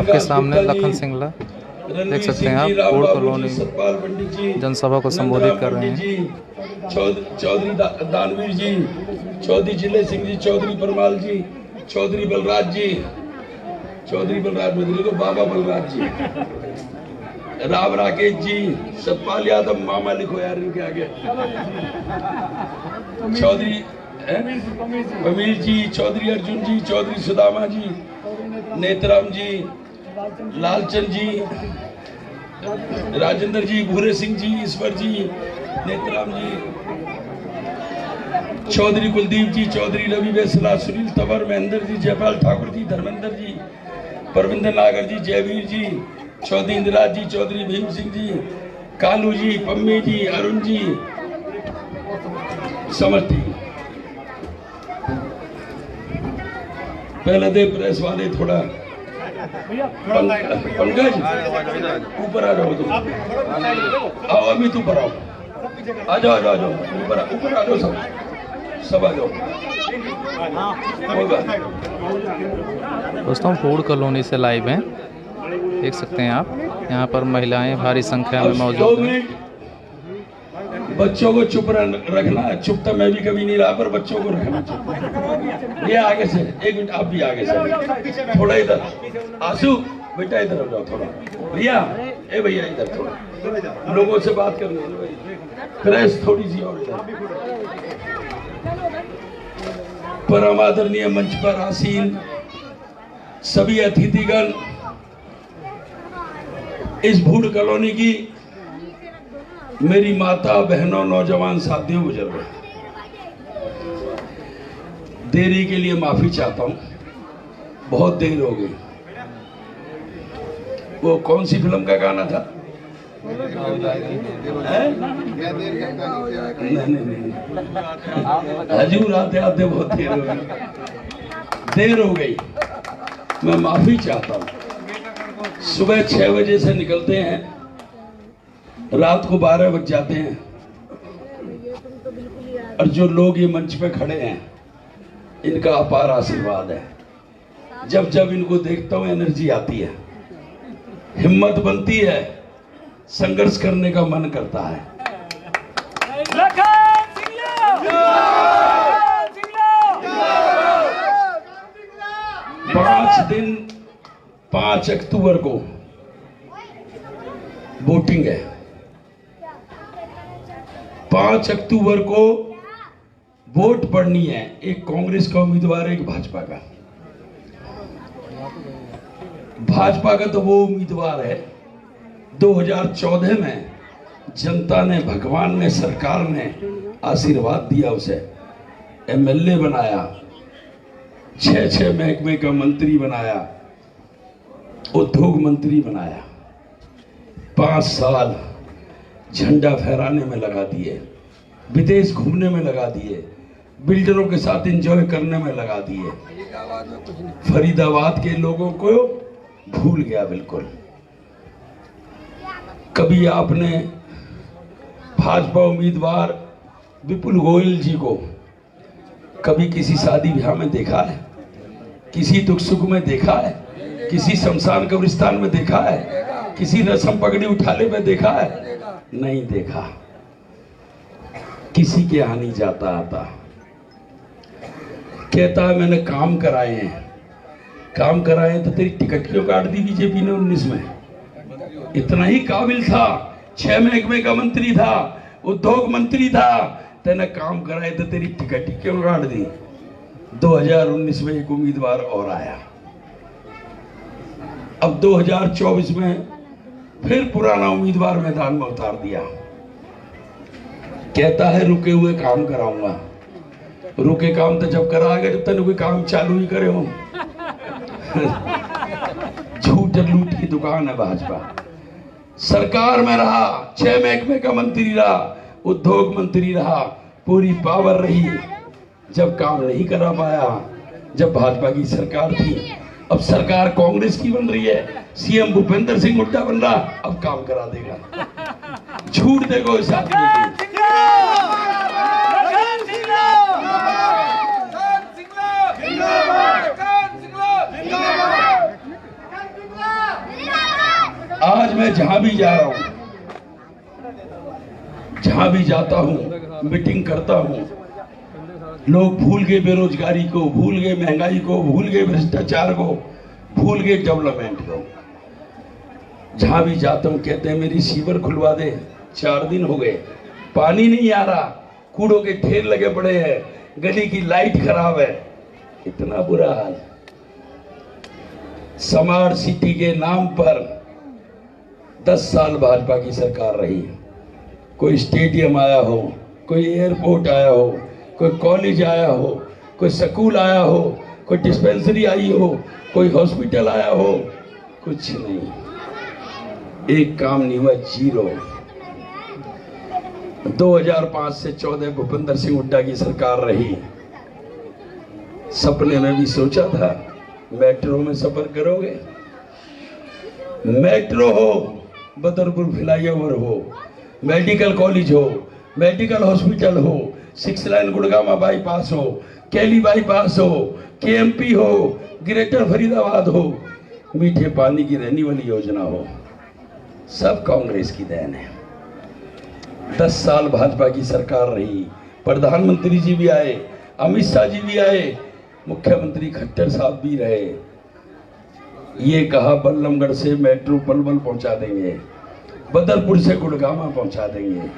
आपके सामने लखन सिंगला देख सकते हैं आप कोड़ कॉलोनी जनसभा को संबोधित कर रहे हैं। चौधरी दानवीर जी, चौधरी जिले सिंह जी, चौधरी परमाल जी, चौधरी बलराज जी, चौधरी बलराज बदली को बाबा बलराज जी, राम राकेश जी, सतपाल यादव, मामा लिखो यार इनके आगे, चौधरी अमीर जी, चौधरी अर्जुन जी, चौधरी सुदामा जी, नेतराम जी, लालचंद जी, राजेंद्र जी, भूरे सिंह जी, ईश्वर जी, नेतराम जी, चौधरी कुलदीप जी, चौधरी रवि वैसला, सुनील तंवर, महेंद्र जी, जयपाल ठाकुर जी, धर्मेंद्र जी, परविंदर नागर जी, जयवीर जी, चौधरी इंदिराज जी, चौधरी भीम सिंह जी, कालू जी, पम्मी जी, अरुण जी, समझती पहले दे प्रेस वाले थोड़ा पंकज ऊपर आ जाओ, तुम आओ, अभी तू ऊपर आओ, आ जाओ आ जाओ ऊपर आ जाओ, सब आ जाओ। दोस्तों फूड कॉलोनी से लाइव हैं, देख सकते हैं आप। यहाँ पर महिलाएं भारी संख्या में मौजूद हैं। बच्चों को चुप रखना, चुप तो मैं भी कभी नहीं रहा, पर बच्चों को रखना चाहिए। ये आगे से, एक मिनट आप भी आगे से, थोड़ा इधर, आंसू बेटा इधर हो जाओ थोड़ा, भैया ए भैया इधर थोड़ा, लोगों से बात करनी है, प्रेस थोड़ी सी और इधर। परम आदरणीय मंच पर आसीन सभी अतिथिगण, इस भूड कॉलोनी की मेरी माता, बहनों, नौजवान साथियों, बुजुर्गों, देरी के लिए माफी चाहता हूं, बहुत देर हो गई। वो कौन सी फिल्म का गाना था? नहीं, हजूर आते आते बहुत देर हो गई। मैं माफी चाहता हूं। सुबह 6 बजे से निकलते हैं, रात को 12 बज जाते हैं, और जो लोग ये मंच पे खड़े हैं इनका अपार आशीर्वाद है। जब जब इनको देखता हूं एनर्जी आती है, हिम्मत बनती है, संघर्ष करने का मन करता है। 5 दिन 5 अक्टूबर को वोटिंग है। 5 अक्टूबर को वोट पड़नी है। एक कांग्रेस का उम्मीदवार है, एक भाजपा का। भाजपा का तो वो उम्मीदवार है 2014 में जनता ने, भगवान ने, सरकार ने आशीर्वाद दिया, उसे एमएलए बनाया, 6 महकमे का मंत्री बनाया, उद्योग मंत्री बनाया। 5 साल झंडा फहराने में लगा दिए, विदेश घूमने में लगा दिए, बिल्डरों के साथ एंजॉय करने में लगा दिए। फरीदाबाद के लोगों को भूल गया बिल्कुल। कभी आपने भाजपा उम्मीदवार विपुल गोयल जी को कभी किसी शादी ब्याह में देखा है? किसी दुख सुख में देखा है? किसी शमशान कब्रिस्तान में देखा है? किसी रस्म पगड़ी उठाने में देखा है? नहीं देखा। किसी के यहाँ नहीं जाता आता। कहता है मैंने काम कराए हैं। काम कराए तो तेरी टिकट क्यों काट दी बीजेपी ने 19 में? इतना ही काबिल था, 6 महकमे का मंत्री था, उद्योग मंत्री था, तेने काम कराए तो तेरी टिकट ही क्यों काट दी? 2019 में एक उम्मीदवार और आया। अब 2024 में फिर पुराना उम्मीदवार मैदान में उतार दिया। कहता है रुके हुए काम कराऊंगा। रुके काम तो जब कराएगा जब तक कोई काम चालू ही करे हो। झूठ लूट की दुकान है भाजपा। सरकार में रहा, 6 महकमे का मंत्री रहा, उद्योग मंत्री रहा, पूरी पावर रही। जब काम नहीं करा पाया, जब भाजपा की सरकार थी, अब सरकार कांग्रेस की बन रही है, सीएम भूपेंद्र सिंह हुड्डा बन रहा, अब काम करा देगा। झूठ देखो इस आदमी की। आज मैं जहां भी जा रहा हूं, जहां भी जाता हूं, मीटिंग करता हूं, लोग भूल गए बेरोजगारी को, भूल गए महंगाई को, भूल गए भ्रष्टाचार को, भूल गए डेवलपमेंट को। जहां भी जाता हूं कहते हैं मेरी सीवर खुलवा दे। 4 दिन हो गए, पानी नहीं आ रहा, कूड़ों के ढेर लगे पड़े हैं, गली की लाइट खराब है, इतना बुरा हाल। स्मार्ट सिटी के नाम पर 10 साल भाजपा की सरकार रही। कोई स्टेडियम आया हो, कोई एयरपोर्ट आया हो, कोई कॉलेज आया हो, कोई स्कूल आया हो, कोई डिस्पेंसरी आई हो, कोई हॉस्पिटल आया हो, कुछ नहीं, एक काम नहीं हुआ, जीरो। 2005 से 14 भूपेंद्र सिंह हुड्डा की सरकार रही। सपने में भी सोचा था मेट्रो में सफर करोगे, मेट्रो हो, बदरपुर फ्लाईओवर हो, मेडिकल कॉलेज हो, मेडिकल हॉस्पिटल हो, 6 लाइन गुड़गामा बाईपास हो, कैली बाईपास हो, केएमपी हो, ग्रेटर फरीदाबाद हो, मीठे पानी की रहने वाली योजना हो, सब कांग्रेस की देन है। 10 साल भाजपा की सरकार रही, प्रधानमंत्री जी भी आए, अमित शाह जी भी आए, मुख्यमंत्री खट्टर साहब भी रहे। ये कहा बल्लमगढ़ से मेट्रो पलवल पहुंचा देंगे, बदरपुर से गुड़गामा पहुंचा देंगे।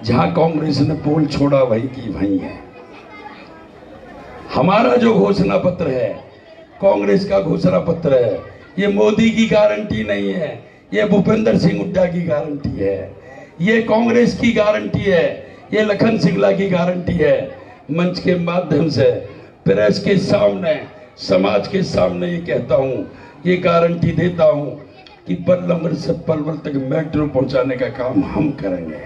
जहां कांग्रेस ने पोल छोड़ा वही की वही है। हमारा जो घोषणा पत्र है, कांग्रेस का घोषणा पत्र है, ये मोदी की गारंटी नहीं है, ये भूपेंद्र सिंह हुड्डा की गारंटी है, ये कांग्रेस की गारंटी है, ये लखन सिंगला की गारंटी है। मंच के माध्यम से, प्रेस के सामने, समाज के सामने ये कहता हूं, ये गारंटी देता हूं कि बल्लमगढ़ से पलवल तक मेट्रो पहुंचाने का काम हम करेंगे।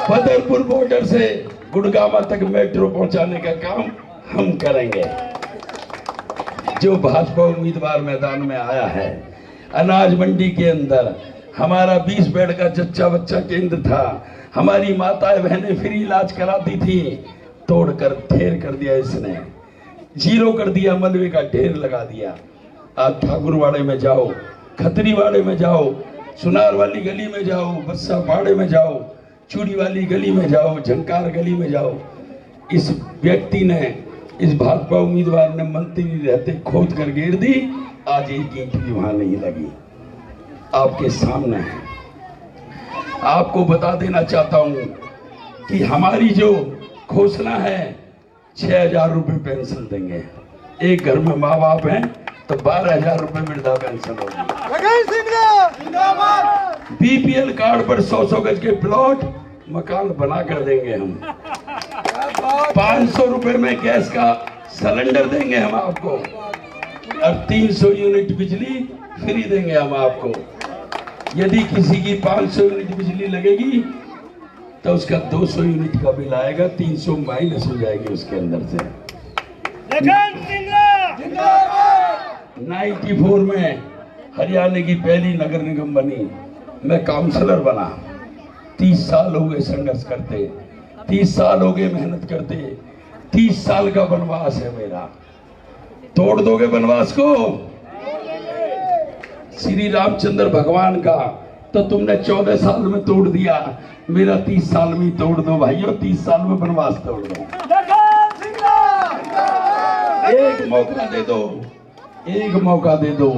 बदरपुर बॉर्डर से गुड़गामा तक मेट्रो पहुंचाने का काम हम करेंगे। जो भाजपा उम्मीदवार मैदान में आया है, अनाज मंडी के अंदर हमारा 20 बेड का जच्चा बच्चा केंद्र था, हमारी माताएं बहनें फ्री इलाज कराती थी, तोड़कर ढेर कर दिया इसने, जीरो कर दिया, मलबे का ढेर लगा दिया। आज ठाकुरवाड़े में जाओ, खतरीवाड़े में जाओ, सुनार वाली गली में जाओ, बस्सा पाड़े में जाओ, चूड़ी वाली गली में जाओ, झंकार गली में जाओ, इस व्यक्ति ने, इस भाजपा उम्मीदवार ने मंत्री रहते खोद कर घेर दी, आज एक ईंट भी वहां नहीं लगी। आपके सामने है। आपको बता देना चाहता हूं कि हमारी जो घोषणा है, 6,000 रुपए पेंशन देंगे। एक घर में माँ बाप हैं तो 12,000 रुपए वृद्धा पेंशन होगी। बीपीएल कार्ड पर 100 गज के प्लॉट मकान बना कर देंगे हम। 500 रुपए में गैस का सिलेंडर देंगे हम आपको, और 300 यूनिट बिजली फ्री देंगे हम आपको। यदि किसी की 500 यूनिट बिजली लगेगी तो उसका 200 यूनिट का बिल आएगा, 300 माइनस हो जाएगी उसके अंदर से। 94 में हरियाणा की पहली नगर निगम बनी, मैं काउंसलर बना। 30 साल हो गए संघर्ष करते, 30 साल हो गए मेहनत करते, 30 साल का वनवास है मेरा। तोड़ दोगे वनवास को? श्री रामचंद्र भगवान का तो तुमने 14 साल में तोड़ दिया, मेरा 30 साल में ही तोड़ दो भाइयों, 30 साल में वनवास तोड़ दो। एक मौका दे दो, एक मौका दे दो।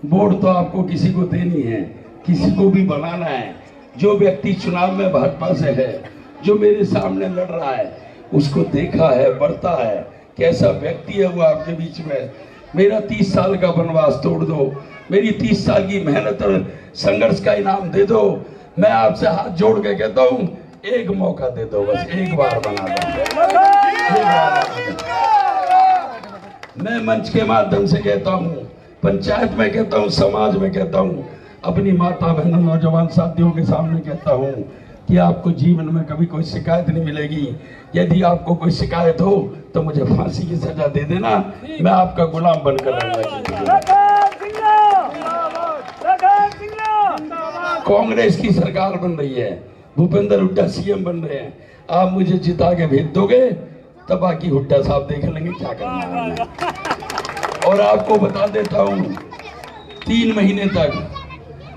वोट तो आपको किसी को देनी है, किसी को भी बनाना है। जो व्यक्ति चुनाव में भाजपा से है, जो मेरे सामने लड़ रहा है, उसको देखा है, बढ़ता है, कैसा व्यक्ति है वो आपके बीच में। मेरा 30 साल का वनवास तोड़ दो, मेरी 30 साल की मेहनत और संघर्ष का इनाम दे दो। मैं आपसे हाथ जोड़ के कहता हूं, एक मौका दे दो, बस एक बार बना दो। मैं मंच के माध्यम से कहता हूं, पंचायत में कहता हूं, समाज में कहता हूं, अपनी माता बहनों नौजवान साथियों के सामने कहता हूं कि आपको जीवन में कभी कोई शिकायत नहीं मिलेगी। यदि आपको कोई शिकायत हो तो मुझे फांसी की सजा दे देना, मैं आपका गुलाम बनकर रहूंगा। कांग्रेस की सरकार बन रही है, भूपेंद्र हुड्डा सीएम बन रहे हैं। आप मुझे जिता के भेज दोगे तब बाकी हुड्डा साहब देख लेंगे क्या करना है। और आपको बता देता हूं, 3 महीने तक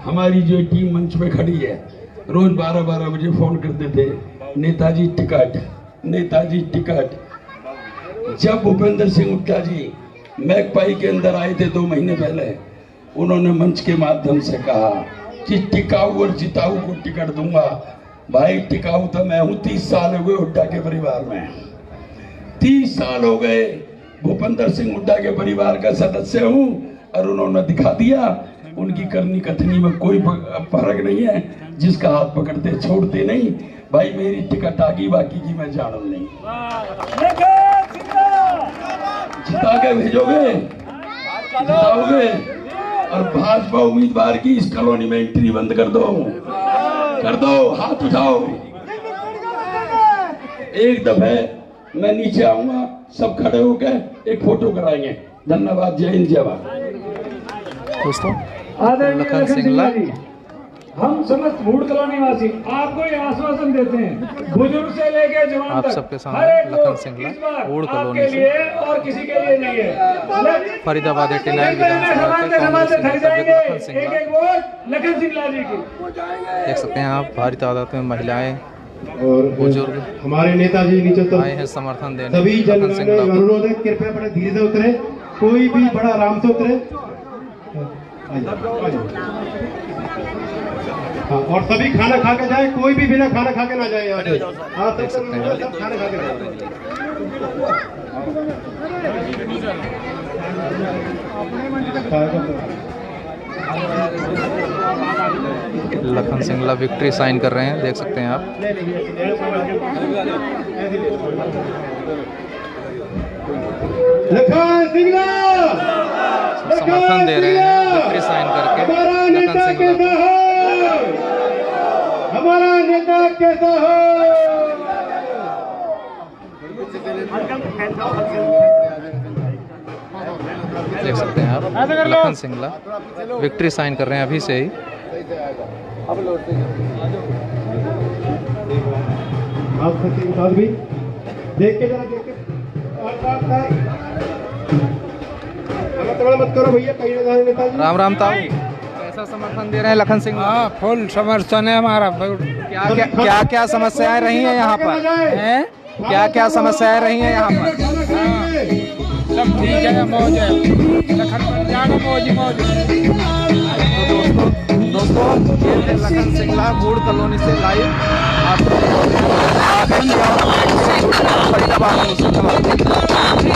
हमारी जो टीम मंच पे खड़ी है, रोज 12-12 बजे फोन करते थे, नेताजी टिकट, नेताजी टिकट। जब भूपेंद्र सिंह हुड्डा जी मैकपाई के अंदर आए थे 2 महीने पहले, उन्होंने मंच के माध्यम से कहा कि टिकाऊ और जिताऊ को टिकट दूंगा। भाई टिकाऊ तो मैं हूं, 30 साल हो गए हुड्डा के परिवार में, 30 साल हो गए भूपेंद्र सिंह हुड्डा के परिवार का सदस्य हूं, और उन्होंने दिखा दिया उनकी करनी कथनी में कोई फर्क नहीं है, जिसका हाथ पकड़ते छोड़ते नहीं। भाई मेरी टिकट आ गई, बाकी की मैं जानू नहीं। जिता के भेजोगे, जिताओगे, और भाजपा उम्मीदवार की इस कॉलोनी में एंट्री बंद कर दो, हाथ उठाओ। एक दफे मैं नीचे आऊंगा, सब खड़े होकर एक फोटो कराएंगे। धन्यवाद, जय हिंद, जय भारत। दोस्तों आदरणीय लखन सिंगला जी, हम समस्त भूड़ कॉलोनी वासी आपको ये आश्वासन देते हैं, बुजुर्ग से लेकर जवान आप तक, सबके सामने हर एक लखन वोट सिंगला, इस बार भूड़ कॉलोनी आपके से। लिए और किसी के लिए नहीं है। फरीदाबाद 89 एक में विधानसभा के कांग्रेस थक के जाएंगे, लखन एक सिंगला। एक वोट लखन सिंगला जी की। देख सकते हैं आप भारी तादाद में महिलाएं और बुजुर्ग हमारे नेताजी नीचे तो आए हैं समर्थन देने सभी लखन जन सिंगला को। अनुरोध है, कृपया बड़े धीरे से उतरे, कोई भी बड़ा आराम से उतरे। हाँ, और सभी खाना खा के जाए, कोई भी बिना खाना खा के ना जाए यहाँ से। हाँ, सब खाना खा के जाए। लखन सिंगला विक्ट्री साइन कर रहे हैं, देख सकते हैं आप। लखन सिंगला समर्थन दे रहे हैं विक्ट्री साइन करके हमारा लखन नेता सिंगला कैसा को। हो, हमारा नेता कैसा हो। देख सकते हैं आप लखन सिंगला विक्ट्री साइन कर रहे हैं अभी से ही। आप सचिन साहब भी देख के, जरा देख के मत करो भैया, कहीं ना नेताजी। राम राम ताऊ, कैसा समर्थन दे रहे हैं लखन सिंगला? हाँ, फुल समर्थन है हमारा। क्या क्या समस्याएं रही हैं यहाँ पर? हैं? क्या क्या समस्याएं रही हैं यहाँ पर? सब ठीक है, मौज है, लखन पंजाब मौज मौज। दोस्तों ये है लखन सिंगला भूड़ कॉलोनी से लाइव आपको फरीदाबाद मुर्शिदाबाद।